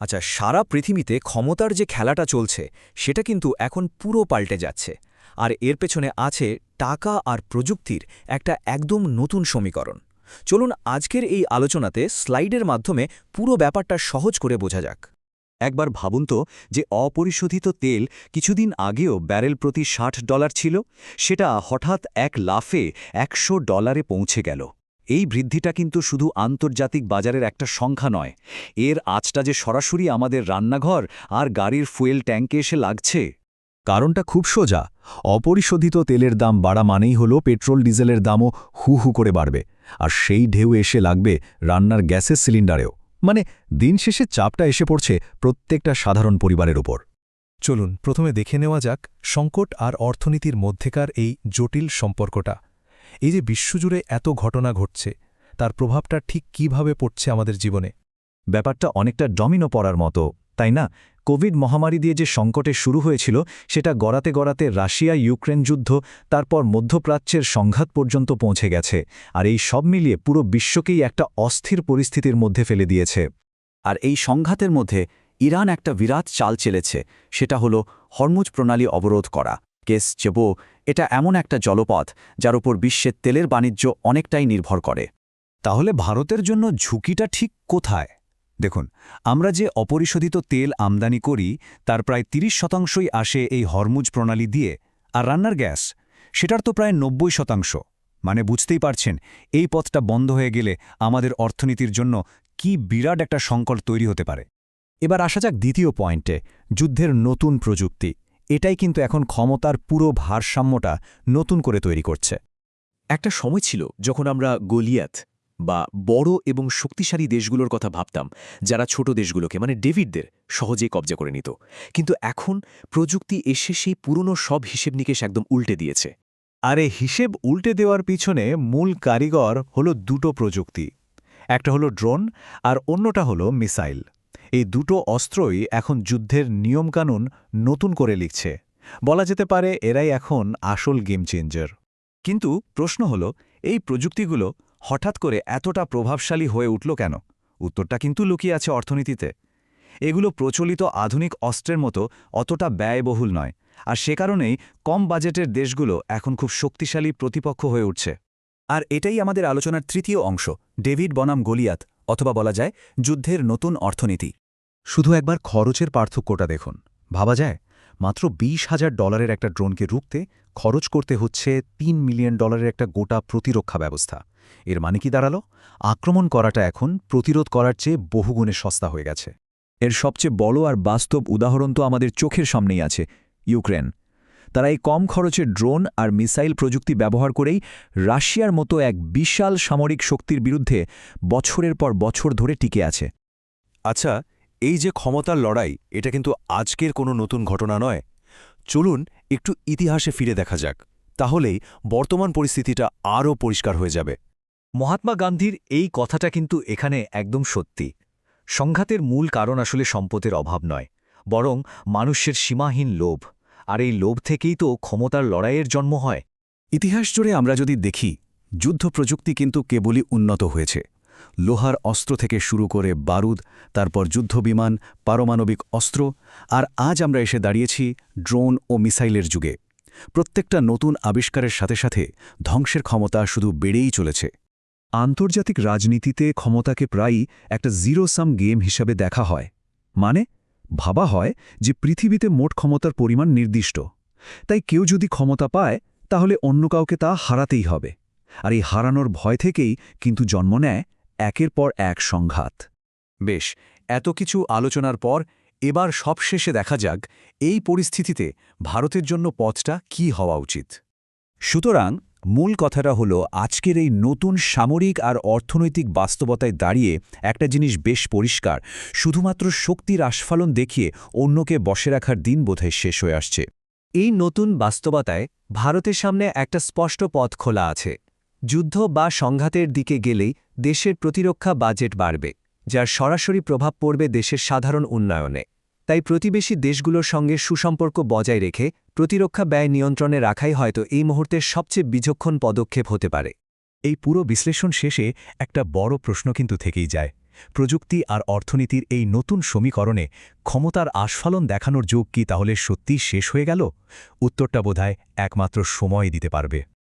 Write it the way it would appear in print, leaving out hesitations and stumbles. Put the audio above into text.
আচ্ছা, সারা পৃথিবীতে ক্ষমতার যে খেলাটা চলছে সেটা কিন্তু এখন পুরো পাল্টে যাচ্ছে। আর এর পেছনে আছে টাকা আর প্রযুক্তির একটা একদম নতুন সমীকরণ। চলুন আজকের এই আলোচনাতে স্লাইডের মাধ্যমে পুরো ব্যাপারটা সহজ করে বোঝা যাক। একবার ভাবুন তো যে অপরিশোধিত তেল কিছুদিন আগেও ব্যারেল প্রতি $60 ছিল, সেটা হঠাৎ এক লাফে $100 পৌঁছে গেল। এই বৃদ্ধিটা কিন্তু শুধু আন্তর্জাতিক বাজারের একটা সংখ্যা নয়, এর আঁচটা যে সরাসরি আমাদের রান্নাঘর আর গাড়ির ফুয়েল ট্যাঙ্কে এসে লাগছে। কারণটা খুব সোজা। অপরিশোধিত তেলের দাম বাড়া মানেই হলো পেট্রোল ডিজেলের দামও হু হু করে বাড়বে, আর সেই ঢেউ এসে লাগবে রান্নার গ্যাসের সিলিন্ডারেও। মানে দিন শেষে চাপটা এসে পড়ছে প্রত্যেকটা সাধারণ পরিবারের ওপর। চলুন প্রথমে দেখে নেওয়া যাক সংকট আর অর্থনীতির মধ্যেকার এই জটিল সম্পর্কটা। এই যে বিশ্বজুড়ে এত ঘটনা ঘটছে, তার প্রভাবটা ঠিক কিভাবে পড়ছে আমাদের জীবনে। ব্যাপারটা অনেকটা ডমিনো পড়ার মতো, তাই না? কোভিড মহামারী দিয়ে যে সংকটে শুরু হয়েছিল, সেটা গড়াতে গড়াতে রাশিয়া ইউক্রেন যুদ্ধ, তারপর মধ্যপ্রাচ্যের সংঘাত পর্যন্ত পৌঁছে গেছে। আর এই সব মিলিয়ে পুরো বিশ্বকেই একটা অস্থির পরিস্থিতির মধ্যে ফেলে দিয়েছে। আর এই সংঘাতের মধ্যে ইরান একটা বিরাট চাল চেলেছে, সেটা হলো হরমুজ প্রণালী অবরোধ করা। কেস চেবো, এটা এমন একটা জলপথ যার উপর বিশ্বের তেলের বাণিজ্য অনেকটাই নির্ভর করে। তাহলে ভারতের জন্য ঝুঁকিটা ঠিক কোথায়? দেখুন, আমরা যে অপরিশোধিত তেল আমদানি করি তার প্রায় ৩০% আসে এই হরমুজ প্রণালী দিয়ে, আর রান্নার গ্যাস সেটার তো প্রায় ৯০%। মানে বুঝতেই পারছেন, এই পথটা বন্ধ হয়ে গেলে আমাদের অর্থনীতির জন্য কি বিরাট একটা সংকট তৈরি হতে পারে। এবার আসা যাক দ্বিতীয় পয়েন্টে, যুদ্ধের নতুন প্রযুক্তি। এটাই কিন্তু এখন ক্ষমতার পুরো ভারসাম্যটা নতুন করে তৈরি করছে। একটা সময় ছিল যখন আমরা গলিয়াত বা বড় এবং শক্তিশালী দেশগুলোর কথা ভাবতাম, যারা ছোট দেশগুলোকে মানে ডেভিডদের সহজেই কবজা করে নিত। কিন্তু এখন প্রযুক্তি এসে সেই পুরনো সব হিসেব নিকেশ একদম উল্টে দিয়েছে। আর এই হিসেব উল্টে দেওয়ার পিছনে মূল কারিগর হলো দুটো প্রযুক্তি। একটা হলো ড্রোন আর অন্যটা হলো মিসাইল। এই দুটো অস্ত্রই এখন যুদ্ধের নিয়মকানুন নতুন করে লিখছে। বলা যেতে পারে এরাই এখন আসল গেম চেঞ্জার। কিন্তু প্রশ্ন হলো, এই প্রযুক্তিগুলো হঠাৎ করে এতটা প্রভাবশালী হয়ে উঠল কেন? উত্তরটা কিন্তু লুকিয়ে আছে অর্থনীতিতে। এগুলো প্রচলিত আধুনিক অস্ত্রের মতো অতটা ব্যয়বহুল নয়, আর সে কারণেই কম বাজেটের দেশগুলো এখন খুব শক্তিশালী প্রতিপক্ষ হয়ে উঠছে। আর এটাই আমাদের আলোচনার তৃতীয় অংশ, ডেভিড বনাম গলিয়াত, অথবা বলা যায় যুদ্ধের নতুন অর্থনীতি। শুধু একবার খরচের পার্থক্যটা দেখুন। ভাবা যায়, মাত্র $২০,০০০ একটা ড্রোনকে রুখতে খরচ করতে হচ্ছে $৩ মিলিয়ন একটা গোটা প্রতিরক্ষা ব্যবস্থা। এর মানে কি দাঁড়ালো? আক্রমণ করাটা এখন প্রতিরোধ করার চেয়ে বহুগুণে সস্তা হয়ে গেছে। এর সবচেয়ে বড় আর বাস্তব উদাহরণ তো আমাদের চোখের সামনেই আছে, ইউক্রেন। তারা এই কম খরচের ড্রোন আর মিসাইল প্রযুক্তি ব্যবহার করেই রাশিয়ার মতো এক বিশাল সামরিক শক্তির বিরুদ্ধে বছরের পর বছর ধরে টিকে আছে। আচ্ছা, এই যে ক্ষমতার লড়াই, এটা কিন্তু আজকের কোনো নতুন ঘটনা নয়। চলুন একটু ইতিহাসে ফিরে দেখা যাক, তাহলেই বর্তমান পরিস্থিতিটা আরও পরিষ্কার হয়ে যাবে। মহাত্মা গান্ধীর এই কথাটা কিন্তু এখানে একদম সত্যি। সংঘাতের মূল কারণ আসলে সম্পদের অভাব নয়, বরং মানুষের সীমাহীন লোভ। আর এই লোভ থেকেই তো ক্ষমতার লড়াইয়ের জন্ম হয়। ইতিহাস জুড়ে আমরা যদি দেখি, যুদ্ধ প্রযুক্তি কিন্তু কেবলই উন্নত হয়েছে। লোহার অস্ত্র থেকে শুরু করে বারুদ, তারপর যুদ্ধবিমান, পারমাণবিক অস্ত্র, আর আজ আমরা এসে দাঁড়িয়েছি ড্রোন ও মিসাইলের যুগে। প্রত্যেকটা নতুন আবিষ্কারের সাথে সাথে ধ্বংসের ক্ষমতা শুধু বেড়েই চলেছে। আন্তর্জাতিক রাজনীতিতে ক্ষমতাকে প্রায়ই একটা জিরো সাম গেম হিসাবে দেখা হয়। মানে ভাবা হয় যে পৃথিবীতে মোট ক্ষমতার পরিমাণ নির্দিষ্ট, তাই কেউ যদি ক্ষমতা পায় তাহলে অন্য কাউকে তা হারাতেই হবে। আর এই হারানোর ভয় থেকেই কিন্তু জন্ম নেয় একের পর এক সংঘাত। বেশ, এত কিছু আলোচনার পর এবার সবশেষে দেখা যাক এই পরিস্থিতিতে ভারতের জন্য পথটা কী হওয়া উচিত। সুতরাং মূল কথাটা হলো, আজকের এই নতুন সামরিক আর অর্থনৈতিক বাস্তবতায় দাঁড়িয়ে একটা জিনিস বেশ পরিষ্কার, শুধুমাত্র শক্তির আস্ফালন দেখিয়ে অন্যকে বসে রাখার দিন বোধহয় শেষ হয়ে আসছে। এই নতুন বাস্তবতায় ভারতের সামনে একটা স্পষ্ট পথ খোলা আছে। যুদ্ধ বা সংঘাতের দিকে গেলেই দেশের প্রতিরক্ষা বাজেট বাড়বে, যার সরাসরি প্রভাব পড়বে দেশের সাধারণ উন্নয়নে। তাই প্রতিবেশী দেশগুলোর সঙ্গে সুসম্পর্ক বজায় রেখে প্রতিরক্ষা ব্যয় নিয়ন্ত্রণে রাখাই হয়তো এই মুহূর্তের সবচেয়ে বিচক্ষণ পদক্ষেপ হতে পারে। এই পুরো বিশ্লেষণ শেষে একটা বড় প্রশ্ন কিন্তু থেকেই যায়, প্রযুক্তি আর অর্থনীতির এই নতুন সমীকরণে ক্ষমতার আস্ফালন দেখানোর যুগ কি তাহলে সত্যিই শেষ হয়ে গেল? উত্তরটা বোধহয় একমাত্র সময় দিতে পারবে।